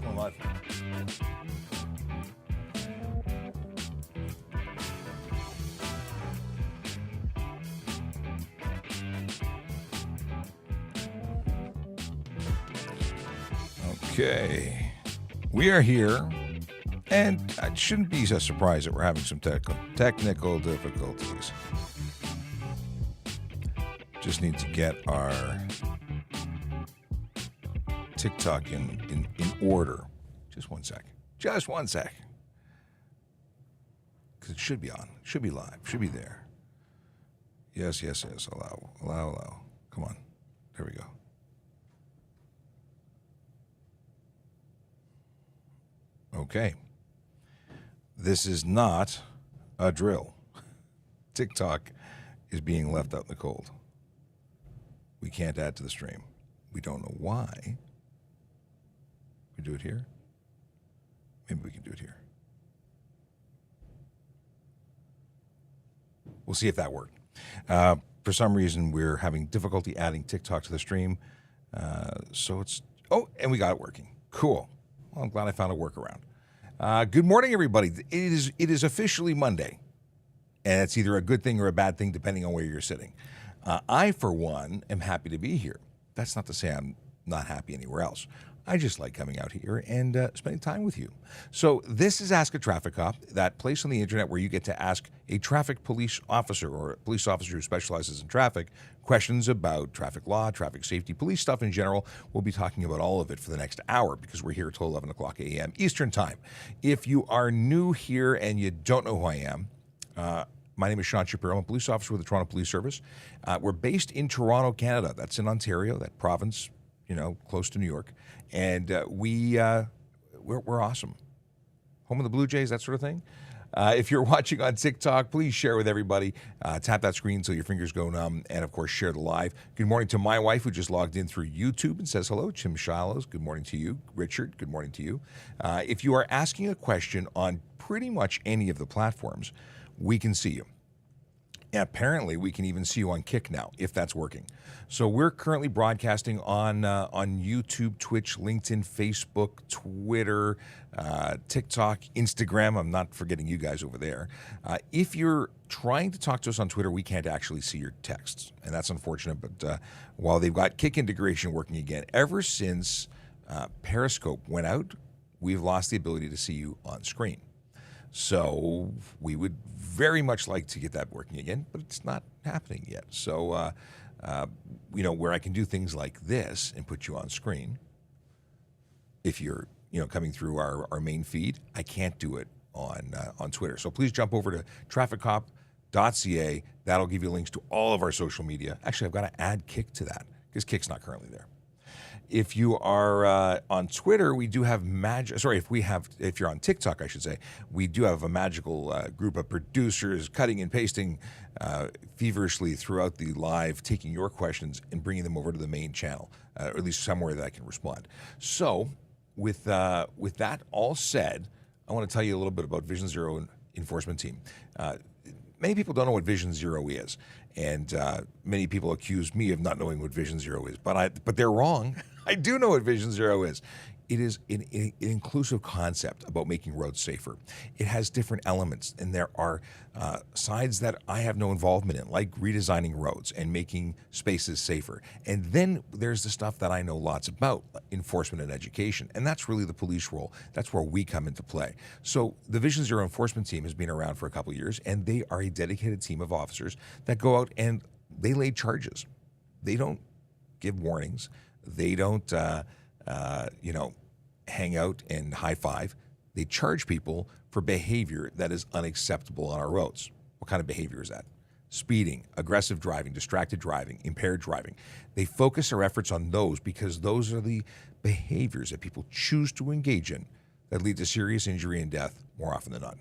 Going live. Okay. We are here, and it shouldn't be a surprise that we're having some technical difficulties. Just need to get our TikTok in order. Just one sec. Just one sec. Because it should be on. Should be live. Should be there. Yes. Allow. Come on. There we go. Okay. This is not a drill. TikTok is being left out in the cold. We can't add to the stream. We don't know why. We do it here? Maybe we can do it here. We'll see if that worked. For some reason, we're having difficulty adding TikTok to the stream. So it's... Oh, and we got it working. Cool. Well, I'm glad I found a workaround. Good morning, everybody. It is officially Monday. And it's either a good thing or a bad thing, depending on where you're sitting. I, for one, am happy to be here. That's not to say I'm not happy anywhere else. I just like coming out here and spending time with you. So this is Ask a Traffic Cop, that place on the internet where you get to ask a traffic police officer or a police officer who specializes in traffic questions about traffic law, traffic safety, police stuff in general. We'll be talking about all of it for the next hour because we're here till 11 o'clock a.m. Eastern Time. If you are new here and you don't know who I am, my name is Shapiro. I'm a police officer with the Toronto Police Service. We're based in Toronto, Canada. That's in Ontario, that province, close to New York. And we're awesome. Home of the Blue Jays, that sort of thing. If you're watching on TikTok, please share with everybody. Tap that screen so your fingers go numb. And, of course, share the live. Good morning to my wife who just logged in through YouTube and says hello. Tim Shilows, good morning to you. Richard, good morning to you. If you are asking a question on pretty much any of the platforms, we can see you. And apparently, we can even see you on Kick now, if that's working. So we're currently broadcasting on YouTube, Twitch, LinkedIn, Facebook, Twitter, TikTok, Instagram. I'm not forgetting you guys over there. If you're trying to talk to us on Twitter, we can't actually see your texts, and that's unfortunate. But while they've got Kick integration working again, ever since Periscope went out, we've lost the ability to see you on screen. So we would very much like to get that working again, but it's not happening yet. So, where I can do things like this and put you on screen, if you're, coming through our main feed, I can't do it on Twitter. So please jump over to trafficcop.ca. That'll give you links to all of our social media. Actually, I've got to add Kick to that because Kick's not currently there. If you are on Twitter, we do have if you're on TikTok, I should say, we do have a magical group of producers cutting and pasting feverishly throughout the live, taking your questions and bringing them over to the main channel, or at least somewhere that I can respond. So with that all said, I want to tell you a little bit about Vision Zero Enforcement Team. Many people don't know what Vision Zero is, and many people accuse me of not knowing what Vision Zero is, but they're wrong. I do know what Vision Zero is. It is an inclusive concept about making roads safer. It has different elements, and there are sides that I have no involvement in, like redesigning roads and making spaces safer. And then there's the stuff that I know lots about, enforcement and education, and that's really the police role. That's where we come into play. So the Vision Zero Enforcement Team has been around for a couple of years, and they are a dedicated team of officers that go out and they lay charges. They don't give warnings. They don't, hang out and high five. They charge people for behavior that is unacceptable on our roads. What kind of behavior is that? Speeding, aggressive driving, distracted driving, impaired driving. They focus our efforts on those because those are the behaviors that people choose to engage in that lead to serious injury and death more often than not.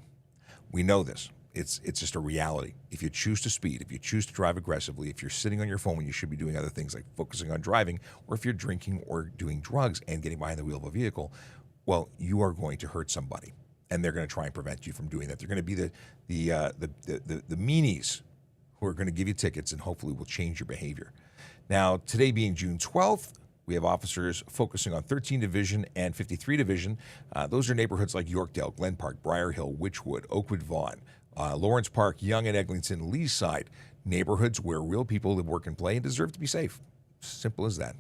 We know this. It's just a reality. If you choose to speed, if you choose to drive aggressively, if you're sitting on your phone when you should be doing other things like focusing on driving, or if you're drinking or doing drugs and getting behind the wheel of a vehicle, well, you are going to hurt somebody, and they're going to try and prevent you from doing that. They're going to be the meanies who are going to give you tickets and hopefully will change your behavior. Now, today being June 12th, We have officers focusing on 13 Division and 53 Division. Those are neighborhoods like Yorkdale, Glen Park, Briar Hill, Witchwood, Oakwood, Vaughan, Lawrence Park, Yonge and Eglinton, Leaside. Neighborhoods where real people live, work, and play and deserve to be safe. Simple as that.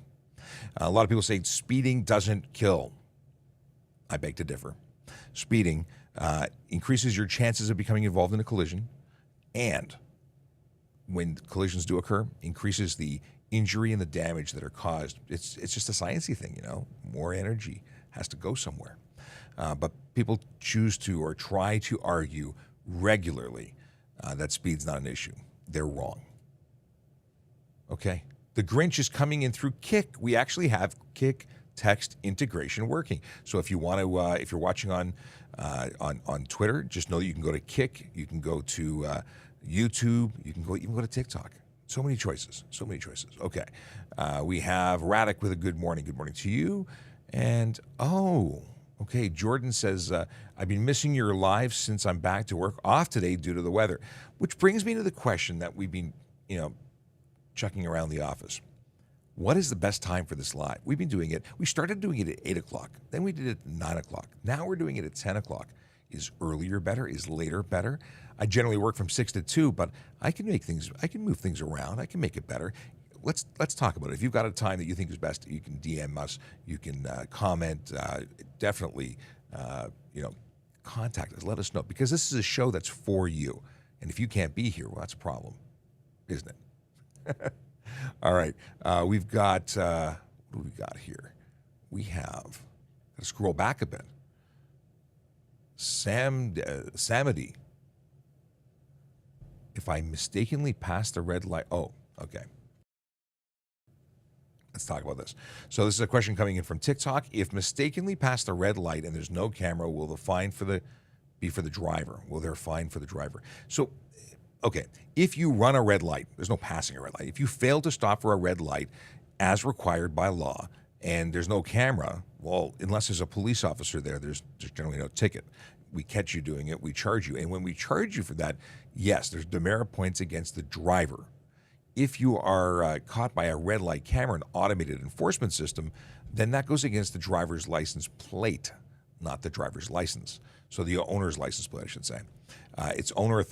A lot of people say speeding doesn't kill. I beg to differ. Speeding increases your chances of becoming involved in a collision, and when collisions do occur, increases the injury and the damage that are caused. It's just a sciencey thing, you know. More energy has to go somewhere. But people choose to or try to argue regularly that speed's not an issue. They're wrong. Okay? The Grinch is coming in through Kik. We actually have Kik text integration working. So if you want to, if you're watching on Twitter, just know that you can go to Kik. You can go to YouTube. You can even go to TikTok. So many choices. So many choices. Okay. We have Radek with a good morning. Good morning to you. And okay. Jordan says, I've been missing your live since I'm back to work, off today due to the weather. Which brings me to the question that we've been, chucking around the office. What is the best time for this live? We've been doing it. We started doing it at 8 o'clock. Then we did it at 9 o'clock. Now we're doing it at 10 o'clock. Is earlier better? Is later better? I generally work from 6 to 2, but I can move things around. I can make it better. Let's talk about it. If you've got a time that you think is best, you can DM us. You can comment. Definitely, contact us. Let us know, because this is a show that's for you. And if you can't be here, well, that's a problem, isn't it? All right. We've got, what do we got here? We have, let's scroll back a bit. Samity. If I mistakenly passed the red light. Oh, okay. Let's talk about this. So this is a question coming in from TikTok. If mistakenly passed the red light and there's no camera, will the fine be for the driver? Will there a fine for the driver? So, okay, if you run a red light, there's no passing a red light. If you fail to stop for a red light as required by law and there's no camera, well, unless there's a police officer there, there's generally no ticket. We catch you doing it, we charge you. And when we charge you for that, yes, there's demerit points against the driver. If you are caught by a red light camera, an automated enforcement system, then that goes against the driver's license plate, not the driver's license. So the owner's license plate, I should say. It's owner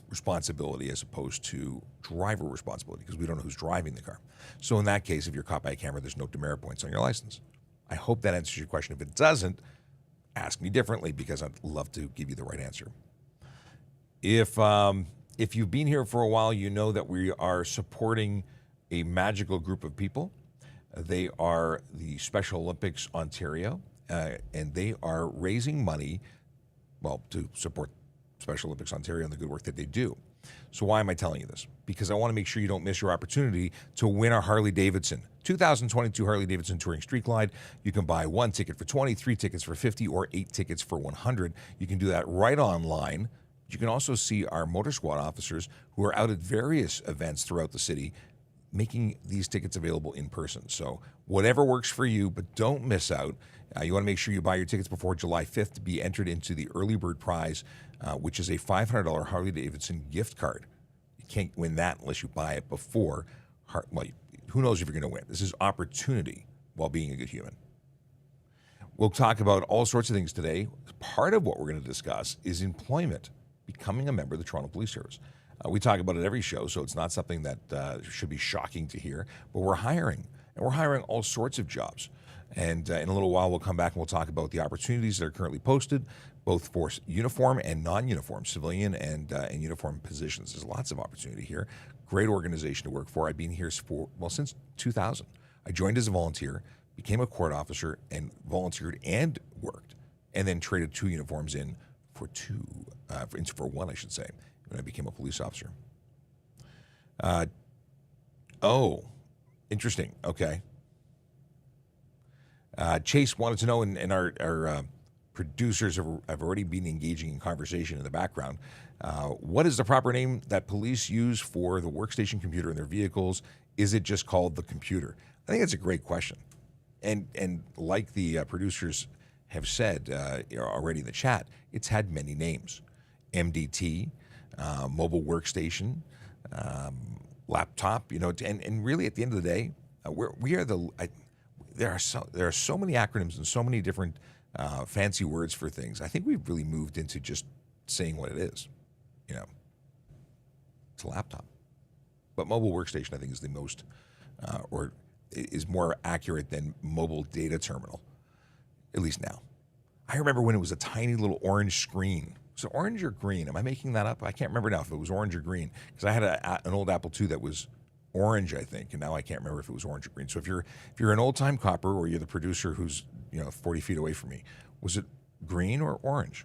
responsibility as opposed to driver responsibility, because we don't know who's driving the car. So in that case, if you're caught by a camera, there's no demerit points on your license. I hope that answers your question. If it doesn't, ask me differently, because I'd love to give you the right answer. If you've been here for a while, you know that we are supporting a magical group of people. They are the Special Olympics Ontario, and they are raising money, to support Special Olympics Ontario and the good work that they do. So why am I telling you this? Because I want to make sure you don't miss your opportunity to win a Harley-Davidson. 2022 Harley-Davidson Touring Street Glide. You can buy 1 ticket for $20, 3 tickets for $50, or 8 tickets for $100. You can do that right online. You can also see our Motor Squad officers who are out at various events throughout the city making these tickets available in person. So whatever works for you, but don't miss out. You want to make sure you buy your tickets before July 5th to be entered into the early bird prize, which is a $500 Harley-Davidson gift card. You can't win that unless you buy it before. Who knows if you're going to win? This is opportunity while being a good human. We'll talk about all sorts of things today. Part of what we're going to discuss is employment, becoming a member of the Toronto Police Service. We talk about it every show, so it's not something that should be shocking to hear, but we're hiring, and we're hiring all sorts of jobs. And in a little while, we'll come back and we'll talk about the opportunities that are currently posted, both for uniform and non-uniform, civilian and uniform positions. There's lots of opportunity here. Great organization to work for. I've been here since 2000. I joined as a volunteer, became a court officer, and volunteered and worked, and then traded 2 uniforms in for one, I should say, when I became a police officer. Interesting. Okay. Chase wanted to know, and our producers have already been engaging in conversation in the background. What is the proper name that police use for the workstation computer in their vehicles? Is it just called the computer? I think that's a great question. And like the producers have said already in the chat, it's had many names. MDT, mobile workstation, laptop, and really at the end of the day, there are so many acronyms and so many different fancy words for things. I think we've really moved into just saying what it is. It's a laptop. But mobile workstation, I think, is the most, or is more accurate than mobile data terminal, at least now. I remember when it was a tiny little orange screen. So orange or green? Am I making that up? I can't remember now if it was orange or green, because I had an old Apple II that was orange, I think, and now I can't remember if it was orange or green. So if you're an old time copper, or you're the producer who's 40 feet away from me, was it green or orange?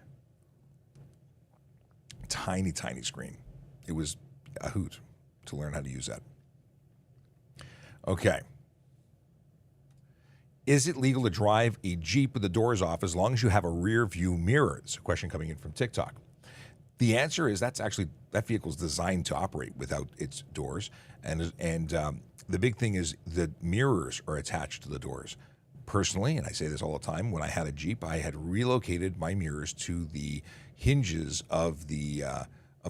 Tiny screen. It was a hoot to learn how to use that. Okay. Is it legal to drive a Jeep with the doors off as long as you have a rear view mirror? It's a question coming in from TikTok. The answer is that vehicle is designed to operate without its doors, and the big thing is the mirrors are attached to the doors. Personally, and I say this all the time, when I had a Jeep, I had relocated my mirrors to the hinges of the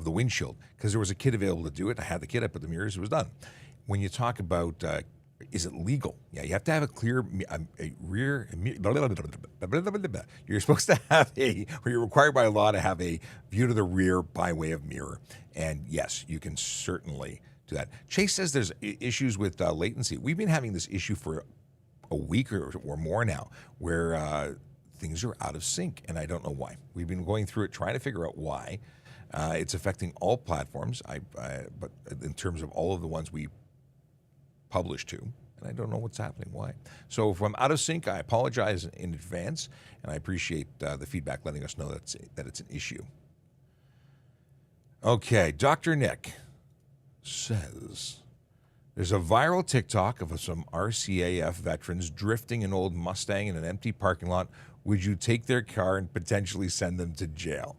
windshield because there was a kit available to do it. I had the kit, I put the mirrors, it was done. When you talk about is it legal? Yeah, you have to have a clear rear. You're supposed to have or you're required by law to have a view to the rear by way of mirror. And yes, you can certainly do that. Chase says there's issues with latency. We've been having this issue for a week or more now, where things are out of sync, and I don't know why. We've been going through it, trying to figure out why. It's affecting all platforms, but in terms of all of the ones we publish to, and I don't know what's happening. Why? So if I'm out of sync, I apologize in advance, and I appreciate the feedback letting us know that it's an issue. Okay, Dr. Nick says there's a viral TikTok of some RCAF veterans drifting an old Mustang in an empty parking lot. Would you take their car and potentially send them to jail?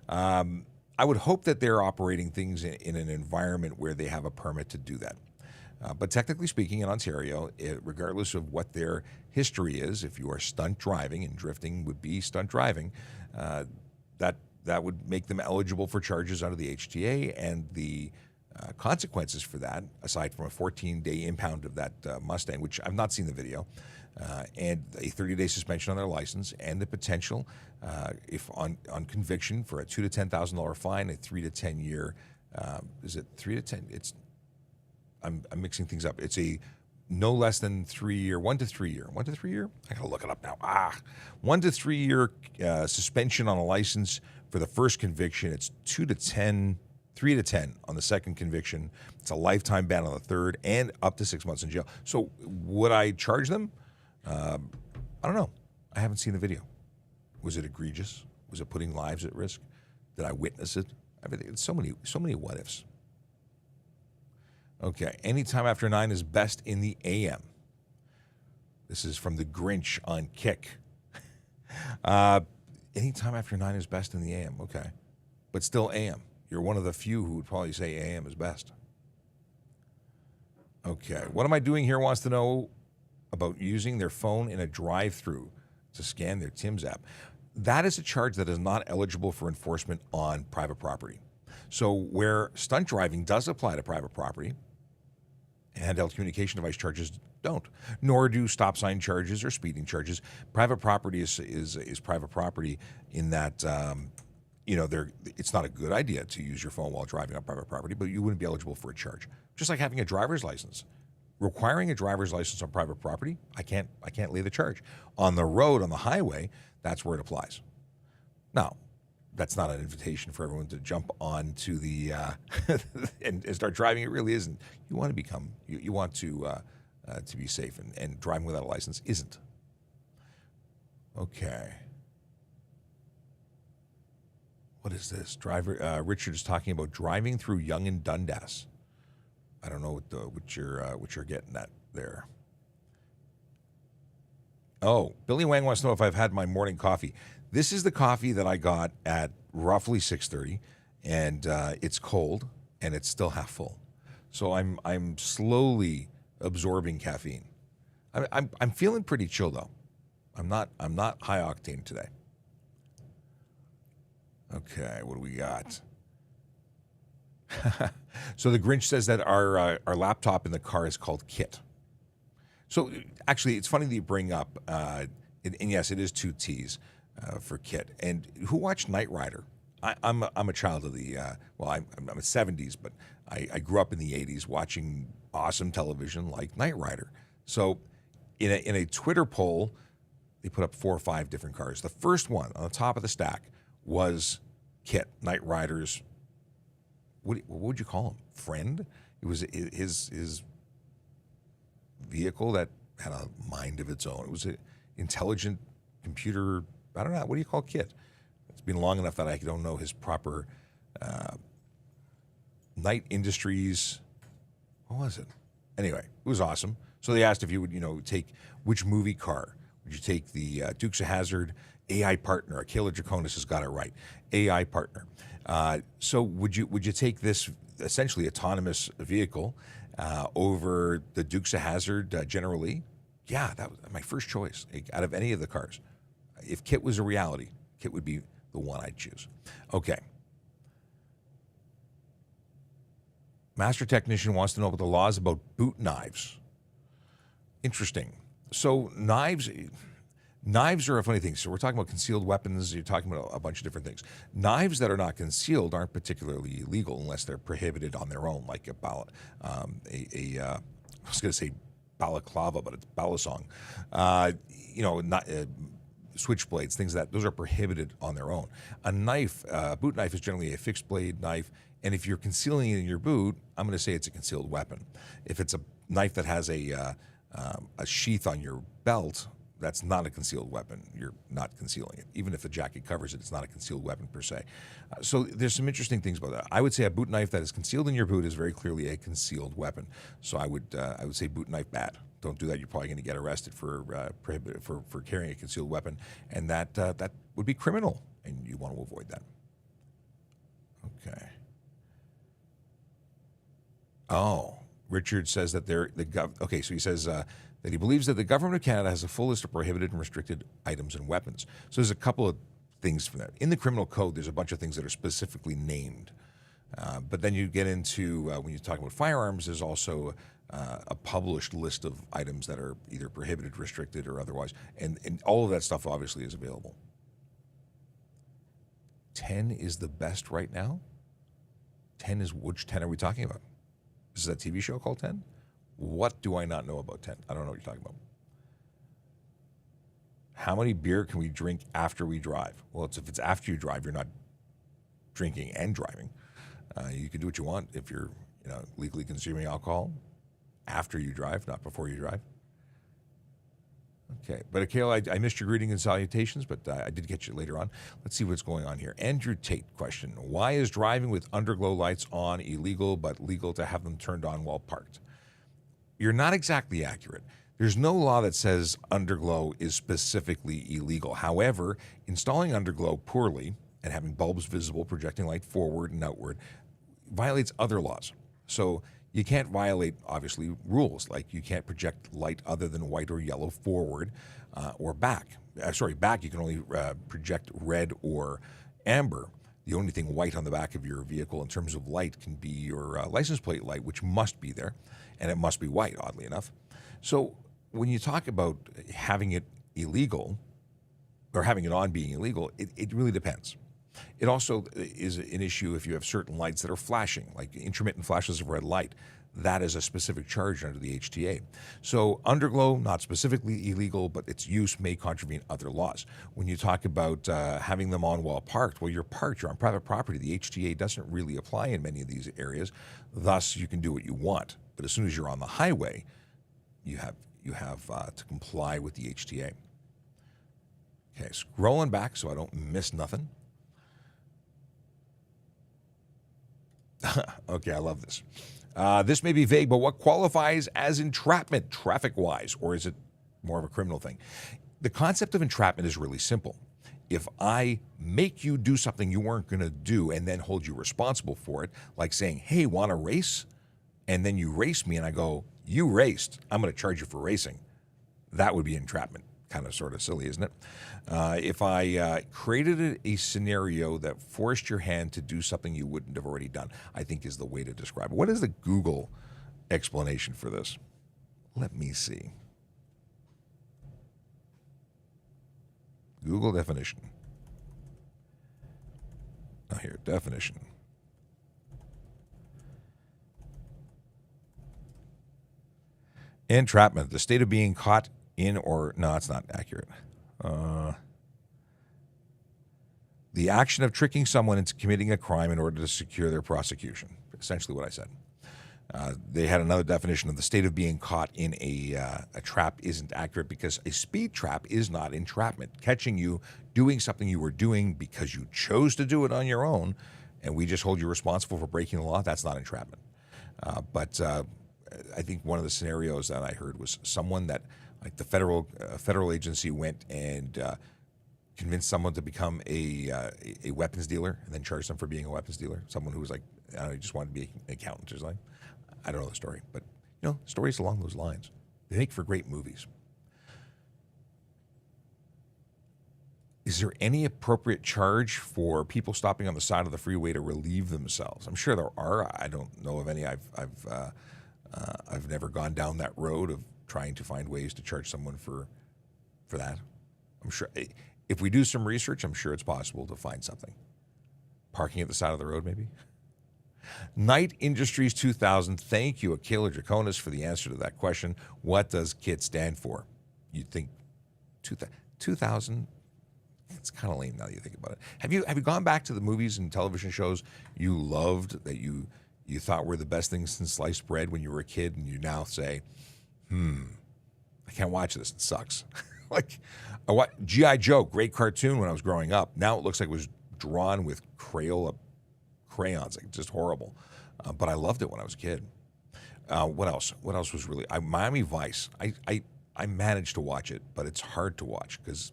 I would hope that they're operating things in an environment where they have a permit to do that. But technically speaking, in Ontario, regardless of what their history is, if you are stunt driving, and drifting would be stunt driving, that would make them eligible for charges under the HTA, and the consequences for that, aside from a 14-day impound of that Mustang, which I've not seen the video, and a 30-day suspension on their license, and the potential, if on conviction, for a $2,000 to $10,000 fine, a 3 to 10 year. Is it 3 to 10? I'm mixing things up. It's a no less than 3 year, 1 to 3 year. 1 to 3 year? I gotta look it up now. 1 to 3 year suspension on a license for the first conviction. It's 2 to 10. 3 to 10 on the second conviction. It's a lifetime ban on the third, and up to 6 months in jail. So would I charge them? I don't know. I haven't seen the video. Was it egregious? Was it putting lives at risk? Did I witness it? I mean, it's so many what ifs. Okay, anytime after 9 is best in the AM. This is from the Grinch on Kick. Anytime after 9 is best in the AM. Okay, but still AM. You're one of the few who would probably say AM is best. Okay, what am I doing here wants to know about using their phone in a drive-through to scan their Tim's app. That is a charge that is not eligible for enforcement on private property. So where stunt driving does apply to private property, handheld communication device charges don't, nor do stop sign charges or speeding charges. Private property is private property in that it's not a good idea to use your phone while driving on private property, but you wouldn't be eligible for a charge. Just like having a driver's license. Requiring a driver's license on private property, I can't lay the charge. On the road, on the highway, that's where it applies. Now, that's not an invitation for everyone to jump onto the and start driving. It really isn't. You want to you want to be safe, and driving without a license isn't. Okay. What is this? Richard is talking about driving through Yonge and Dundas. I don't know what you're getting at there. Oh, Billy Wang wants to know if I've had my morning coffee. This is the coffee that I got at roughly 6:30, and it's cold and it's still half full. So I'm slowly absorbing caffeine. I'm feeling pretty chill though. I'm not high octane today. Okay, what do we got? So the Grinch says that our laptop in the car is called Kit. So actually, it's funny that you bring up, and yes, it is two T's for Kit. And who watched Knight Rider? I'm a child of the I'm a 70s, but I grew up in the 80s watching awesome television like Knight Rider. So in a Twitter poll, they put up 4 or 5 different cars. The first one on the top of the stack was Kit, Knight Rider's. What would you call him? Friend? It was his vehicle that had a mind of its own. It was an intelligent computer. I don't know. What do you call Kit? It's been long enough that I don't know his proper Knight Industries. What was it? Anyway, it was awesome. So they asked if you would, take which movie car. Would you take the Dukes of Hazzard AI partner? Kayla Draconis has got it right. AI partner. So would you take this essentially autonomous vehicle over the Dukes of Hazzard General Lee? Yeah, that was my first choice out of any of the cars. If Kit was a reality, Kit would be the one I'd choose. Okay. Master Technician wants to know about the laws about boot knives. Interesting. So knives are a funny thing. So we're talking about concealed weapons. You're talking about a bunch of different things. Knives that are not concealed aren't particularly illegal unless they're prohibited on their own, like I was going to say balaclava, but it's balisong. Switchblades, things that those are prohibited on their own. A knife, boot knife, is generally a fixed blade knife. And if you're concealing it in your boot, I'm going to say it's a concealed weapon. If it's a knife that has a sheath on your belt, that's not a concealed weapon. You're not concealing it. Even if the jacket covers it, it's not a concealed weapon per se. So there's some interesting things about that. I would say a boot knife that is concealed in your boot is very clearly a concealed weapon. So I would say boot knife bad. Don't do that. You're probably going to get arrested for carrying a concealed weapon, and that would be criminal, and you want to avoid that. Okay. Oh, Richard says that okay, so he says that he believes that the government of Canada has a full list of prohibited and restricted items and weapons. So there's a couple of things from that. In the criminal code, there's a bunch of things that are specifically named. But then you get into, when you talk about firearms, there's also a published list of items that are either prohibited, restricted, or otherwise. And all of that stuff obviously is available. 10 is the best right now? 10 is, which 10 are we talking about? Is that TV show called 10? What do I not know about 10? I don't know what you're talking about. How many beer can we drink after we drive? Well, if it's after you drive, you're not drinking and driving. You can do what you want if you're legally consuming alcohol after you drive, not before you drive. Okay, but Kayla, I missed your greeting and salutations, but I did get you later on. Let's see what's going on here. Andrew Tate question: why is driving with underglow lights on illegal but legal to have them turned on while parked? You're not exactly accurate. There's no law that says underglow is specifically illegal. However, installing underglow poorly and having bulbs visible projecting light forward and outward violates other laws. So you can't violate, obviously, rules, like you can't project light other than white or yellow forward or back. Back you can only project red or amber. The only thing white on the back of your vehicle in terms of light can be your license plate light, which must be there, and it must be white, oddly enough. So when you talk about having it illegal or having it on being illegal, it really depends. It also is an issue if you have certain lights that are flashing, like intermittent flashes of red light. That is a specific charge under the HTA. So underglow, not specifically illegal, but its use may contravene other laws. When you talk about having them on while parked, well, you're parked, you're on private property. The HTA doesn't really apply in many of these areas. Thus, you can do what you want. But as soon as you're on the highway, you have to comply with the HTA. Okay, scrolling back so I don't miss nothing. Okay, I love this. This may be vague, but what qualifies as entrapment traffic-wise, or is it more of a criminal thing? The concept of entrapment is really simple. If I make you do something you weren't going to do and then hold you responsible for it, like saying, hey, want to race? And then you race me and I go, you raced, I'm going to charge you for racing. That would be entrapment. kind of sort of silly, isn't it? If I created a scenario that forced your hand to do something you wouldn't have already done, I think is the way to describe it. What is the Google explanation for this? Let me see. Google definition. Oh, here, definition. Entrapment, the state of being caught in or... No, it's not accurate. The action of tricking someone into committing a crime in order to secure their prosecution. Essentially what I said. They had another definition of the state of being caught in a trap isn't accurate because a speed trap is not entrapment. Catching you doing something you were doing because you chose to do it on your own, and we just hold you responsible for breaking the law, that's not entrapment. But I think one of the scenarios that I heard was someone that, like the federal agency went and convinced someone to become a weapons dealer and then charged them for being a weapons dealer. Someone who was like, I don't know, just wanted to be an accountant or something. I don't know the story, but stories along those lines, they make for great movies. Is there any appropriate charge for people stopping on the side of the freeway to relieve themselves? I'm sure there are. I don't know of any. I've never gone down that road of trying to find ways to charge someone for that. I'm sure if we do some research, I'm sure it's possible to find something. Parking at the side of the road, maybe. Knight Industries 2000, thank you, Akela Draconis, for the answer to that question. What does KIT stand for? You'd think 2000, it's kind of lame now that you think about it. Have you gone back to the movies and television shows you loved that you thought were the best things since sliced bread when you were a kid, and you now say, I can't watch this, it sucks. Like, G.I. Joe, great cartoon when I was growing up. Now it looks like it was drawn with Crayola crayons, like just horrible. But I loved it when I was a kid. What else? What else was really... Miami Vice. I managed to watch it, but it's hard to watch because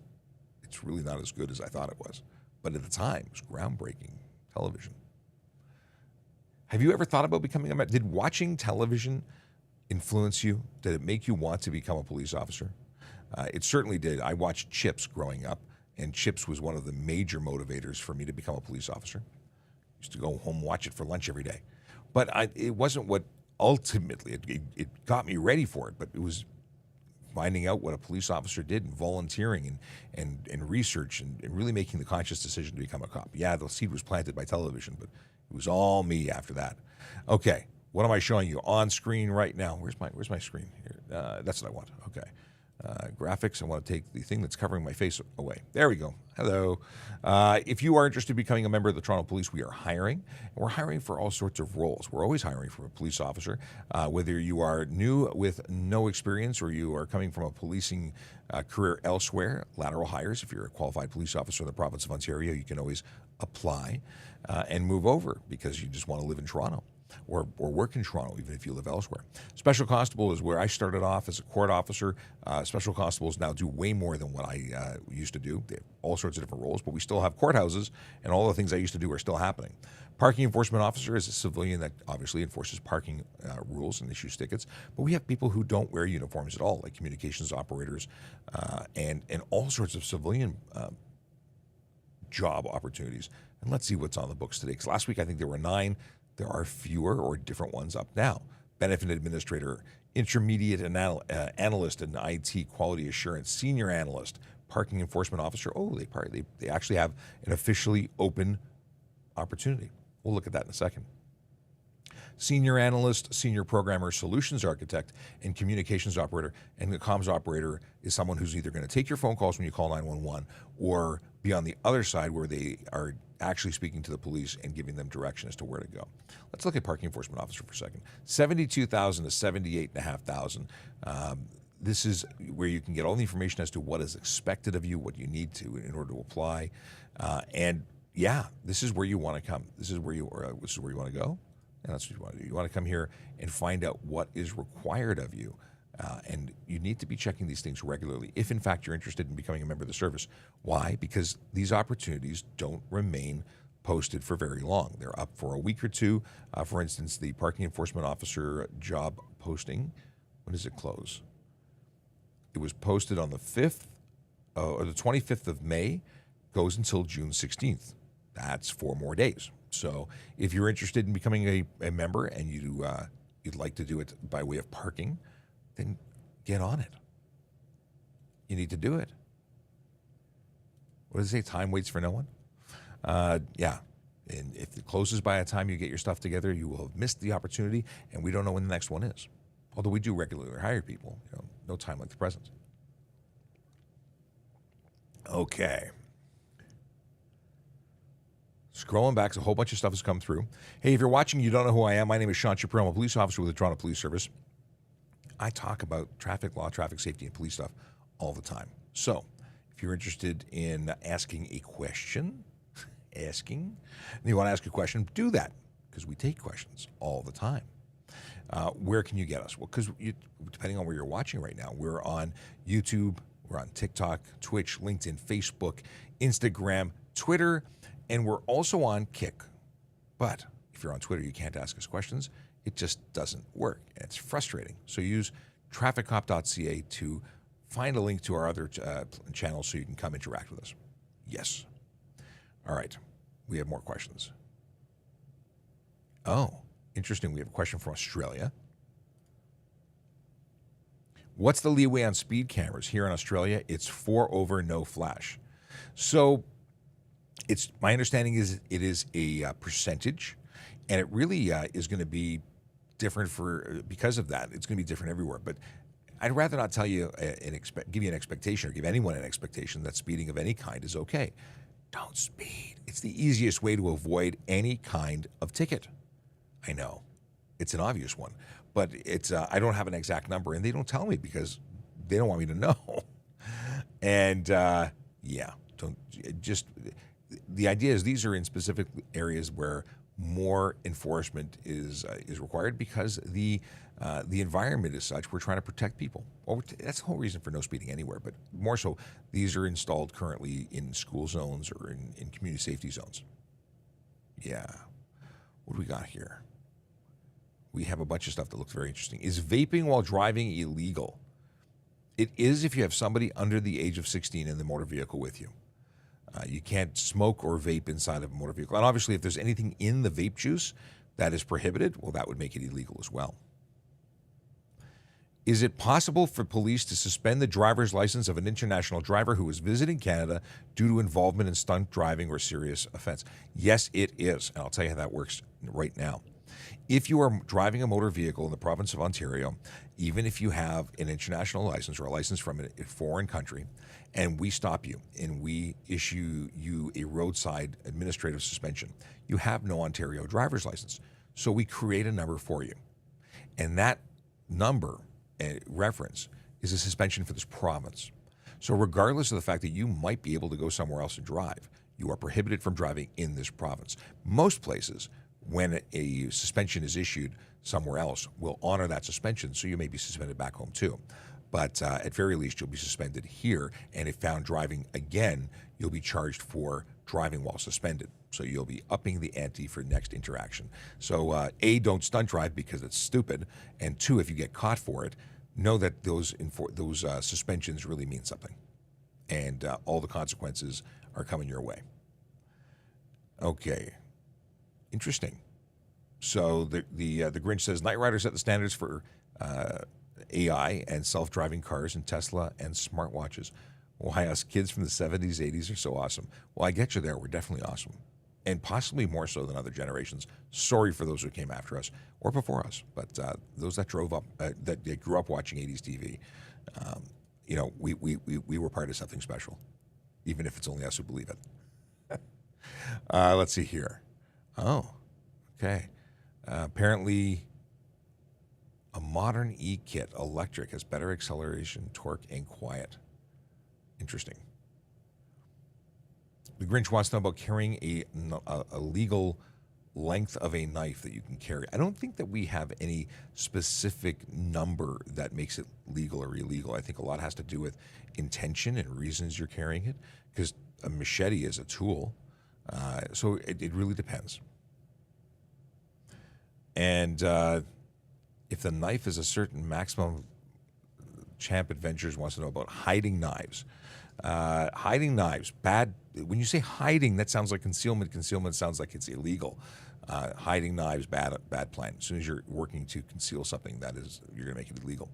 it's really not as good as I thought it was. But at the time, it was groundbreaking television. Have you ever thought about becoming a... Did watching television influence you? Did it make you want to become a police officer? It certainly did. I watched Chips growing up, and Chips was one of the major motivators for me to become a police officer. Used to go home and watch it for lunch every day. But it wasn't what ultimately, it got me ready for it, but it was finding out what a police officer did and volunteering and research and really making the conscious decision to become a cop. Yeah, the seed was planted by television, but it was all me after that. Okay, what am I showing you on screen right now? Where's my screen here? That's what I want. Okay. Graphics. I want to take the thing that's covering my face away. There we go. Hello. If you are interested in becoming a member of the Toronto Police, we are hiring. And we're hiring for all sorts of roles. We're always hiring for a police officer. Whether you are new with no experience or you are coming from a policing career elsewhere, lateral hires. If you're a qualified police officer in the province of Ontario, you can always apply and move over because you just want to live in Toronto. Or work in Toronto, even if you live elsewhere. Special Constable is where I started off as a court officer. Special Constables now do way more than what I used to do. They have all sorts of different roles, but we still have courthouses, and all the things I used to do are still happening. Parking Enforcement Officer is a civilian that obviously enforces parking rules and issues tickets, but we have people who don't wear uniforms at all, like communications operators and all sorts of civilian job opportunities. And let's see what's on the books today, because last week I think there were 9. There are fewer or different ones up now. Benefit Administrator, Intermediate Analyst in IT Quality Assurance, Senior Analyst, Parking Enforcement Officer. Oh, they actually have an officially open opportunity. We'll look at that in a second. Senior Analyst, Senior Programmer, Solutions Architect, and Communications Operator. And the comms operator is someone who's either going to take your phone calls when you call 911 or be on the other side where they are actually speaking to the police and giving them direction as to where to go. Let's look at Parking Enforcement Officer for a second. 72,000 to 78,500. This is where you can get all the information as to what is expected of you, what you need to in order to apply. And yeah, this is where you want to come. This is where you want to go. And that's what you want to do. You want to come here and find out what is required of you. And you need to be checking these things regularly if, in fact, you're interested in becoming a member of the service. Why? Because these opportunities don't remain posted for very long. They're up for a week or two. For instance, the Parking Enforcement Officer job posting, when does it close? It was posted on the 5th or the 25th of May goes until June 16th. That's 4 more days. So if you're interested in becoming a member and you'd like to do it by way of parking, then get on it. You need to do it. What does it say? Time waits for no one? Yeah. And if it closes by the time you get your stuff together, you will have missed the opportunity, and we don't know when the next one is. Although we do regularly hire people, no time like the present. Okay. Scrolling back, a whole bunch of stuff has come through. Hey, if you're watching, you don't know who I am. My name is Shapiro. I'm a police officer with the Toronto Police Service. I talk about traffic law, traffic safety, and police stuff all the time. So if you're interested in asking a question, and you want to ask a question, do that, because we take questions all the time. Where can you get us? Well, because depending on where you're watching right now, we're on YouTube, we're on TikTok, Twitch, LinkedIn, Facebook, Instagram, Twitter, and we're also on Kick. But if you're on Twitter, you can't ask us questions. It just doesn't work, and it's frustrating. So use trafficcop.ca to find a link to our other channels so you can come interact with us. Yes. All right. We have more questions. Oh, interesting. We have a question from Australia. What's the leeway on speed cameras? Here in Australia, it's 4 over, no flash. So my understanding is it is a percentage, and it really is going to be different because of that. It's going to be different everywhere. But I'd rather not tell you give you an expectation or give anyone an expectation that speeding of any kind is okay. Don't speed. It's the easiest way to avoid any kind of ticket. I know it's an obvious one, but I don't have an exact number, and they don't tell me because they don't want me to know. And the idea is these are in specific areas where more enforcement is required because the environment is such. We're trying to protect people. Well, that's the whole reason for no speeding anywhere, but more so, these are installed currently in school zones or in community safety zones. Yeah. What do we got here? We have a bunch of stuff that looks very interesting. Is vaping while driving illegal? It is if you have somebody under the age of 16 in the motor vehicle with you. You can't smoke or vape inside of a motor vehicle. And obviously, if there's anything in the vape juice that is prohibited, well, that would make it illegal as well. Is it possible for police to suspend the driver's license of an international driver who is visiting Canada due to involvement in stunt driving or serious offense? Yes, it is. And I'll tell you how that works right now. If you are driving a motor vehicle in the province of Ontario, even if you have an international license or a license from a foreign country, and we stop you and we issue you a roadside administrative suspension, you have no Ontario driver's license. So we create a number for you. And that number reference is a suspension for this province. So regardless of the fact that you might be able to go somewhere else and drive, you are prohibited from driving in this province. Most places, when a suspension is issued somewhere else, will honor that suspension, so you may be suspended back home too. But at very least, you'll be suspended here, and if found driving again, you'll be charged for driving while suspended. So you'll be upping the ante for next interaction. So A, don't stunt drive because it's stupid, and 2, if you get caught for it, know that those suspensions really mean something, and all the consequences are coming your way. Okay, interesting. So the Grinch says Knight Rider set the standards for AI and self-driving cars and Tesla and smartwatches. Why us kids from the 70s, 80s are so awesome. Well, I get you there. We're definitely awesome, and possibly more so than other generations. Sorry for those who came after us or before us, but those that grew up watching 80s TV, we were part of something special, even if it's only us who believe it. Let's see here. Oh, okay. Apparently, a modern e-kit electric has better acceleration, torque, and quiet. Interesting. The Grinch wants to know about carrying a legal length of a knife that you can carry. I don't think that we have any specific number that makes it legal or illegal. I think a lot has to do with intention and reasons you're carrying it, because a machete is a tool. So it really depends. And if the knife is a certain maximum Champ Adventures wants to know about hiding knives. Hiding knives, bad. When you say hiding, that sounds like concealment. Concealment sounds like it's illegal. Hiding knives, bad plan. As soon as you're working to conceal something, you're going to make it illegal.